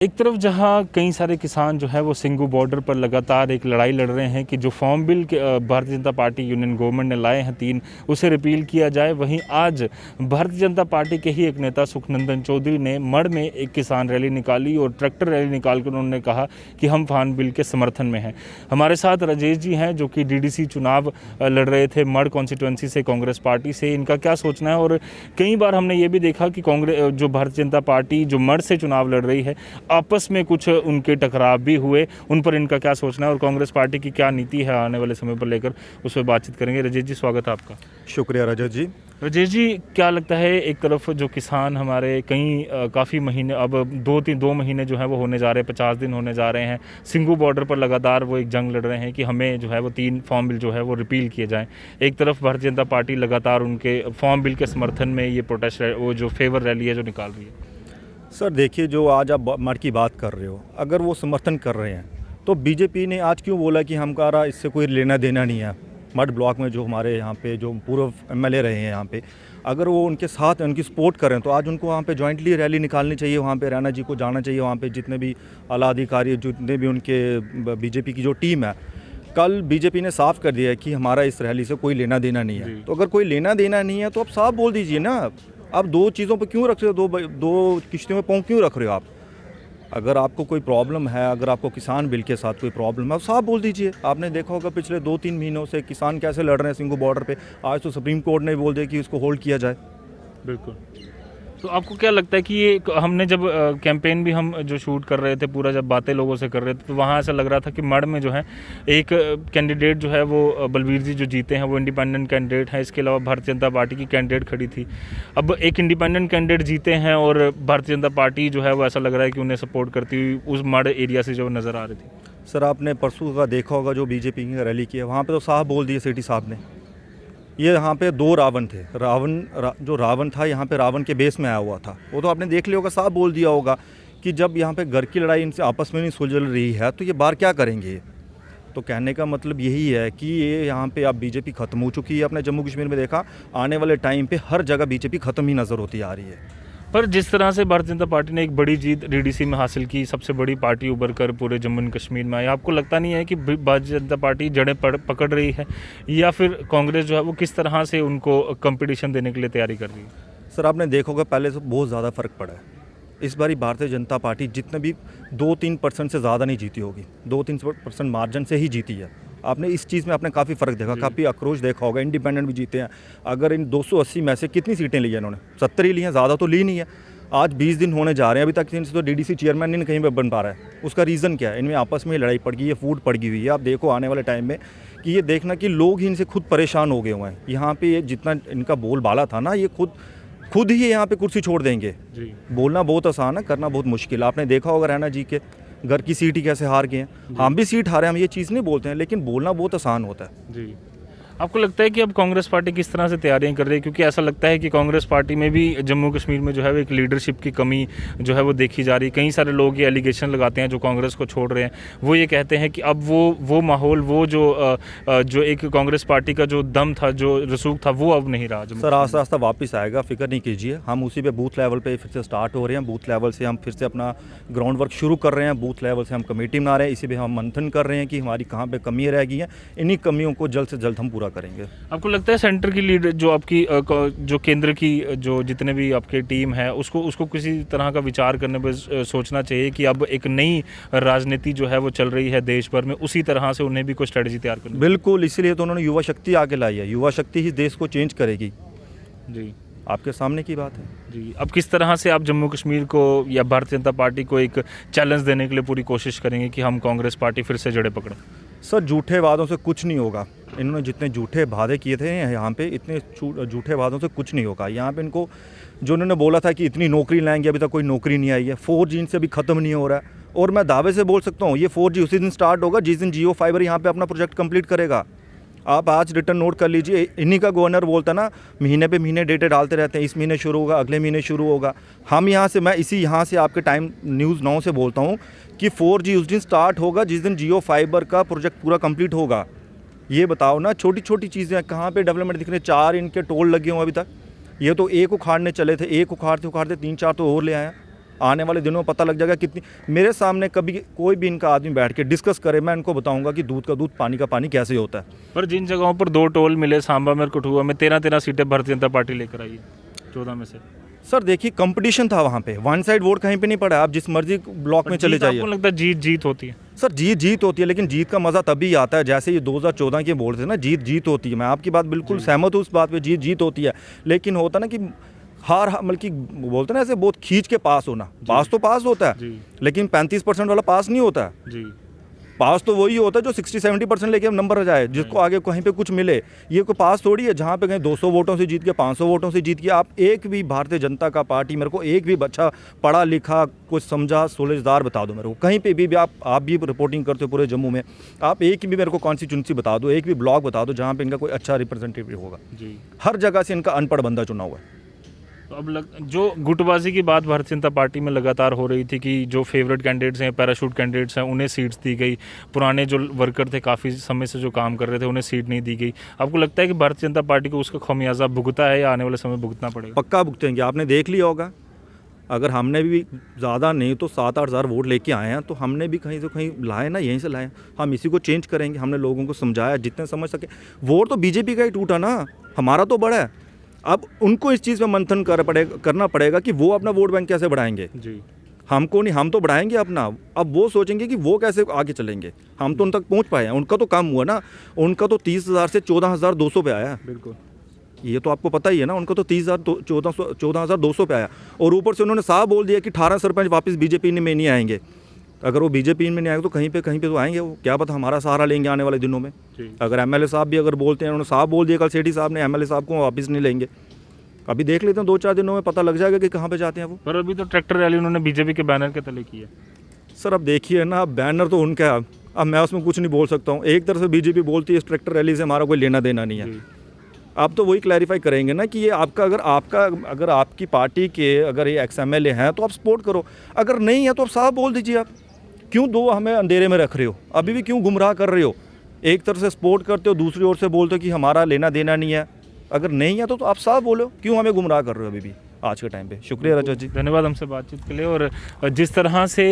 एक तरफ जहां कई सारे किसान जो है वो सिंगू बॉर्डर पर लगातार एक लड़ाई लड़ रहे हैं कि जो फॉर्म बिल के Bharatiya Janata party union government ने लाए हैं 3 उसे रिपील किया जाए। वहीं आज भारतीय जनता पार्टी के ही एक नेता सुखनंदन चौधरी ने मढ़ में एक किसान रैली निकाली और ट्रैक्टर रैली निकालकर उन्होंने कहा कि हम फॉर्म बिल के समर्थन में हैं। हमारे साथ राजेश जी हैं जो कि डीडीसी चुनाव लड़ रहे थे मढ़ कॉन्स्टिट्यूंसी से कांग्रेस पार्टी से। इनका क्या सोचना है और कई बार हमने ये भी देखा कि कांग्रेस जो भारतीय जनता पार्टी जो मढ़ से चुनाव लड़ रही है आपस में कुछ उनके टकराव भी हुए, उन पर इनका क्या सोचना है और कांग्रेस पार्टी की क्या नीति है आने वाले समय पर लेकर, उस पर बातचीत करेंगे। राजेश जी स्वागत है आपका। शुक्रिया रजत जी। राजेश जी क्या लगता है, एक तरफ जो किसान हमारे काफ़ी महीने अब 2 महीने जो है वो होने जा रहे हैं, 50 दिन होने जा रहे हैं, सिंगू बॉर्डर पर लगातार वो एक जंग लड़ रहे हैं कि हमें जो है वो 3 फॉर्म बिल जो है वो रिपील किए जाएं। एक तरफ भारतीय जनता पार्टी लगातार उनके फॉर्म बिल के समर्थन में ये प्रोटेस्ट वो जो फेवर रैली है जो निकाल रही है। सर देखिए, जो आज आप मढ़ की बात कर रहे हो, अगर वो समर्थन कर रहे हैं तो बीजेपी ने आज क्यों बोला कि हमारा इससे कोई लेना देना नहीं है। मढ़ ब्लॉक में जो हमारे यहाँ पे जो पूर्व एमएलए रहे हैं यहाँ पे, अगर वो उनके साथ उनकी सपोर्ट करें तो आज उनको वहाँ पे जॉइंटली रैली निकालनी चाहिए। वहाँ पे रैना जी को जाना चाहिए, वहाँ पे जितने भी आला अधिकारी, जितने भी उनके बीजेपी की जो टीम है, कल बीजेपी ने साफ कर दिया है कि हमारा इस रैली से कोई लेना देना नहीं है। तो अगर कोई लेना देना नहीं है तो आप साफ बोल दीजिए ना। आप 2 चीज़ों पे क्यों रख रहे हो, दो किश्तियों में पाँव क्यों रख रहे हो आप? अगर आपको कोई प्रॉब्लम है, अगर आपको किसान बिल के साथ कोई प्रॉब्लम है, आप साफ बोल दीजिए। आपने देखा होगा पिछले 2-3 महीनों से किसान कैसे लड़ रहे हैं सिंगू बॉर्डर पे। आज तो सुप्रीम कोर्ट ने बोल दिया कि इसको होल्ड किया जाए। बिल्कुल। तो आपको क्या लगता है कि ये हमने जब कैंपेन भी हम जो शूट कर रहे थे, पूरा जब बातें लोगों से कर रहे थे, तो वहाँ ऐसा लग रहा था कि मढ़ में जो है एक कैंडिडेट जो है वो बलबीर जी जो जीते हैं वो इंडिपेंडेंट कैंडिडेट हैं, इसके अलावा भारतीय जनता पार्टी की कैंडिडेट खड़ी थी। अब एक इंडिपेंडेंट कैंडिडेट जीते हैं और भारतीय जनता पार्टी जो है वो ऐसा लग रहा है कि उन्हें सपोर्ट करती हुई उस मढ़ एरिया से जो नज़र आ रही थी। सर आपने परसों का देखा होगा जो बीजेपी की रैली की है, वहाँ पर तो साफ बोल दिए सिटी साहब ने, ये यहाँ पे 2 रावण थे। जो रावण था यहाँ पे रावण के बेस में आया हुआ था, वो तो आपने देख लिया होगा, साफ बोल दिया होगा कि जब यहाँ पे घर की लड़ाई इनसे आपस में नहीं सुलझ रही है तो ये बाहर क्या करेंगे। तो कहने का मतलब यही है कि ये यहाँ पे अब बीजेपी ख़त्म हो चुकी है। अपने जम्मू कश्मीर में देखा, आने वाले टाइम पे हर जगह बीजेपी ख़त्म ही नज़र होती आ रही है। पर जिस तरह से भारतीय जनता पार्टी ने एक बड़ी जीत डीडीसी में हासिल की, सबसे बड़ी पार्टी उभर कर पूरे जम्मू एंड कश्मीर में आई, आपको लगता नहीं है कि भारतीय जनता पार्टी जड़ें पकड़ रही है, या फिर कांग्रेस जो है वो किस तरह से उनको कंपटीशन देने के लिए तैयारी कर रही है? सर आपने देखा होगा पहले से बहुत ज़्यादा फ़र्क पड़ा है। इस बारी भारतीय जनता पार्टी जितने भी 2-3% से ज़्यादा नहीं जीती होगी, 2-3% मार्जिन से ही जीती है। आपने इस चीज़ में आपने काफ़ी फ़र्क देखा, काफ़ी आक्रोश देखा होगा। इंडिपेंडेंट भी जीते हैं। अगर इन 280 में से कितनी सीटें ली हैं इन्होंने? 70 ही ली हैं, ज़्यादा तो ली नहीं है। आज 20 दिन होने जा रहे हैं, अभी तक इनसे तो डीडीसी चेयरमैन नहीं कहीं पर बन पा रहा है। उसका रीज़न क्या है? इनमें आपस में लड़ाई पड़ गई है, फूट पड़ गई हुई है। आप देखो आने वाले टाइम में कि ये देखना कि लोग ही इनसे खुद परेशान हो गए हुए हैं। यहाँ पे ये जितना इनका बोलबाला था ना, ये खुद ही यहाँ पे कुर्सी छोड़ देंगे जी। बोलना बहुत आसान है, करना बहुत मुश्किल। आपने देखा होगा रैना जी के घर की सीट ही कैसे हार गए हैं। हम भी सीट हारे, हम ये चीज़ नहीं बोलते हैं, लेकिन बोलना बहुत आसान होता है जी। आपको लगता है कि अब कांग्रेस पार्टी किस तरह से तैयारियां कर रही है, क्योंकि ऐसा लगता है कि कांग्रेस पार्टी में भी जम्मू कश्मीर में जो है वो एक लीडरशिप की कमी जो है वो देखी जा रही है। कई सारे लोग ये एलिगेशन लगाते हैं जो कांग्रेस को छोड़ रहे हैं, वो ये कहते हैं कि अब वो माहौल, वो जो एक कांग्रेस पार्टी का जो दम था, जो रसूख था, वो अब नहीं रहा। सर आस्ता आस्ता वापस आएगा, फिक्र नहीं कीजिए। हम उसी पे बूथ लेवल पे फिर से स्टार्ट हो रहे हैं। बूथ लेवल से हम फिर से अपना ग्राउंड वर्क शुरू कर रहे हैं। बूथ लेवल से हम कमेटी बना रहे हैं। इसी पे हम मंथन कर रहे हैं कि हमारी कहाँ पे कमी रह गई है। इन्हीं कमियों को जल्द से जल्द हम पूरा करेंगे। आपको लगता है सेंटर की लीड जो आपकी जो केंद्र की जो जितने भी आपके टीम है उसको किसी तरह का विचार करने पर सोचना चाहिए कि अब एक नई राजनीति जो है वो चल रही है देश भर में, उसी तरह से उन्हें भी कोई स्ट्रेटजी तैयार करनी? बिल्कुल, इसीलिए तो उन्होंने युवा शक्ति आगे लाई है। युवा शक्ति ही देश को चेंज करेगी जी। आपके सामने की बात है जी। अब किस तरह से आप जम्मू कश्मीर को या भारतीय जनता पार्टी को एक चैलेंज देने के लिए पूरी कोशिश करेंगे कि हम कांग्रेस पार्टी फिर से जड़ें पकड़ें? सर झूठे वादों से कुछ नहीं होगा। इन्होंने जितने झूठे वादे किए थे यहाँ पे, इतने झूठे वादों से कुछ नहीं होगा। यहाँ पे इनको जो उन्होंने बोला था कि इतनी नौकरी लाएंगे, अभी तक कोई नौकरी नहीं आई है। 4G इनसे अभी ख़त्म नहीं हो रहा है। और मैं दावे से बोल सकता हूँ ये 4G उसी दिन स्टार्ट होगा जिस दिन जियो फाइबर यहाँ पे अपना प्रोजेक्ट कंप्लीट करेगा। आप आज रिटर्न नोट कर लीजिए। इन्हीं का गवर्नर बोलता ना, महीने पे महीने डेटें डालते रहते हैं, इस महीने शुरू होगा, अगले महीने शुरू होगा। हम यहाँ से, मैं यहाँ से आपके टाइम न्यूज़ 9 से बोलता हूँ कि 4G उस दिन स्टार्ट होगा जिस दिन जियो फाइबर का प्रोजेक्ट पूरा कंप्लीट होगा। ये बताओ ना, छोटी छोटी चीज़ें कहाँ पे डेवलपमेंट दिख रहे हैं। 4 इनके टोल लगे हुए अभी तक। ये तो एक उखाड़ने चले थे, एक उखाड़ते 3-4 तो और ले आए। आने वाले दिनों में पता लग जाएगा कितनी। मेरे सामने कभी कोई भी इनका आदमी बैठ के डिस्कस करे, मैं इनको बताऊंगा कि दूध का दूध पानी का पानी कैसे होता है। पर जिन जगहों पर 2 टोल मिले, सांबा में और कठुआ में, 13 सीटें भारतीय जनता पार्टी लेकर आई है 14 में से। सर देखिए कंपटीशन था वहाँ पे, वन साइड वोट कहीं पे नहीं पड़ा। आप जिस मर्जी ब्लॉक में चले जाइए, आपको लगता है जीत होती है? सर जीत होती है, लेकिन जीत का मज़ा तभी आता है जैसे ये 2014 के बोल थे ना, जीत होती है। मैं आपकी बात बिल्कुल सहमत हूँ उस बात पे, जीत होती है। लेकिन होता ना कि मतलब कि बोलते ना ऐसे बहुत खींच के पास होना, पास तो पास होता है, लेकिन 35% वाला पास नहीं होता है जी। पास तो वही होता है जो 60-70% लेके नंबर आ जाए, जिसको आगे कहीं पे कुछ मिले। ये कोई पास थोड़ी है जहाँ पे कहीं 200 वोटों से जीत के, 500 वोटों से जीत के। आप एक भी भारतीय जनता का पार्टी, मेरे को एक भी बच्चा पढ़ा लिखा कुछ समझा सोलेजदार बता दो मेरे को, कहीं पे भी आप भी रिपोर्टिंग करते हो पूरे जम्मू में, आप एक भी मेरे को कॉन्स्टिट्यूंसी बता दो, एक भी ब्लॉक बता दो जहाँ पे इनका कोई अच्छा रिप्रेजेंटेटिव होगा जी। हर जगह से इनका अनपढ़ बंदा चुना हुआ है। तो अब जो गुटबाजी की बात भारतीय जनता पार्टी में लगातार हो रही थी कि जो फेवरेट कैंडिडेट्स हैं, पैराशूट कैंडिडेट्स हैं, उन्हें सीट्स दी गई, पुराने जो वर्कर थे काफ़ी समय से जो काम कर रहे थे उन्हें सीट नहीं दी गई। आपको लगता है कि भारतीय जनता पार्टी को उसका खमियाजा भुगता है या आने वाले समय भुगतना पड़ेगा? पक्का भुगतेंगे। आपने देख लिया होगा, अगर हमने भी ज़्यादा नहीं तो 7-8 हज़ार वोट लेके आए हैं, तो हमने भी कहीं से कहीं लाए ना, यहीं से लाए। हम इसी को चेंज करेंगे। हमने लोगों को समझाया जितने समझ सके। वोट तो बीजेपी का ही टूटा ना, हमारा तो बड़ा है। अब उनको इस चीज़ में मंथन करना पड़ेगा कि वो अपना वोट बैंक कैसे बढ़ाएंगे जी। हमको नहीं, हम तो बढ़ाएंगे अपना। अब वो सोचेंगे कि वो कैसे आगे चलेंगे। हम तो उन तक पहुंच पाए हैं, उनका तो काम हुआ ना। उनका तो 30,000 से 14,200 पे आया। बिल्कुल, ये तो आपको पता ही है ना। उनका तो 14,200 पे आया, और ऊपर से उन्होंने साफ बोल दिया कि 18 सरपंच वापस बीजेपी में नहीं आएंगे। अगर वो बीजेपी में नहीं आएंगे तो कहीं पे तो आएंगे वो, क्या पता हमारा सहारा लेंगे आने वाले दिनों में। अगर एमएलए साहब भी अगर बोलते हैं, उन्होंने साफ बोल दिया कल सेठी साहब ने, एमएलए साहब को वापस नहीं लेंगे। अभी देख लेते हैं, 2-4 दिनों में पता लग जाएगा कि कहाँ पे जाते हैं वो। पर अभी तो ट्रैक्टर रैली उन्होंने बीजेपी के बैनर के तले की है। सर अब देखिए ना, बैनर तो उनका है, अब मैं उसमें कुछ नहीं बोल सकता हूँ। एक तरफ से बीजेपी बोलती है इस ट्रैक्टर रैली से हमारा कोई लेना देना नहीं है। आप तो वही क्लैरिफाई करेंगे ना कि ये आपका अगर आपकी पार्टी के अगर ये XMLA हैं तो आप सपोर्ट करो, अगर नहीं है तो आप साफ बोल दीजिए। आप क्यों दो हमें अंधेरे में रख रहे हो? अभी भी क्यों गुमराह कर रहे हो? एक तरफ से सपोर्ट करते हो, दूसरी ओर से बोलते हो कि हमारा लेना देना नहीं है। अगर नहीं है तो आप साफ बोलो, क्यों हमें गुमराह कर रहे हो अभी भी आज के टाइम पे। शुक्रिया रजत जी, धन्यवाद हमसे बातचीत के लिए। और जिस तरह से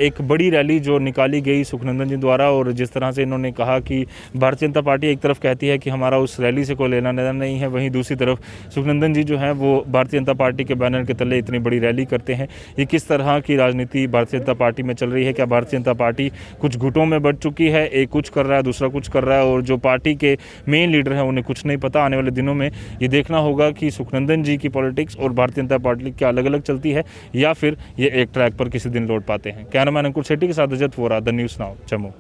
एक बड़ी रैली जो निकाली गई सुखनंदन जी द्वारा, और जिस तरह से इन्होंने कहा कि भारतीय जनता पार्टी एक तरफ कहती है कि हमारा उस रैली से कोई लेना देना नहीं है, वहीं दूसरी तरफ सुखनंदन जी जो हैं वो भारतीय जनता पार्टी के बैनर के तले इतनी बड़ी रैली करते हैं। ये किस तरह की राजनीति भारतीय जनता पार्टी में चल रही है? क्या भारतीय जनता पार्टी कुछ गुटों में बढ़ चुकी है? एक कुछ कर रहा है, दूसरा कुछ कर रहा है, और जो पार्टी के मेन लीडर हैं उन्हें कुछ नहीं पता। आने वाले दिनों में ये देखना होगा कि सुखनंदन जी की पॉलिटिक्स और भारतीय जनता पार्टी क्या अलग अलग चलती है, या फिर ये एक ट्रैक पर किसी दिन लौट पाते हैं। कैमरामैन अंकुर सेठी के साथ Ajay Vora, the news now, Jammu.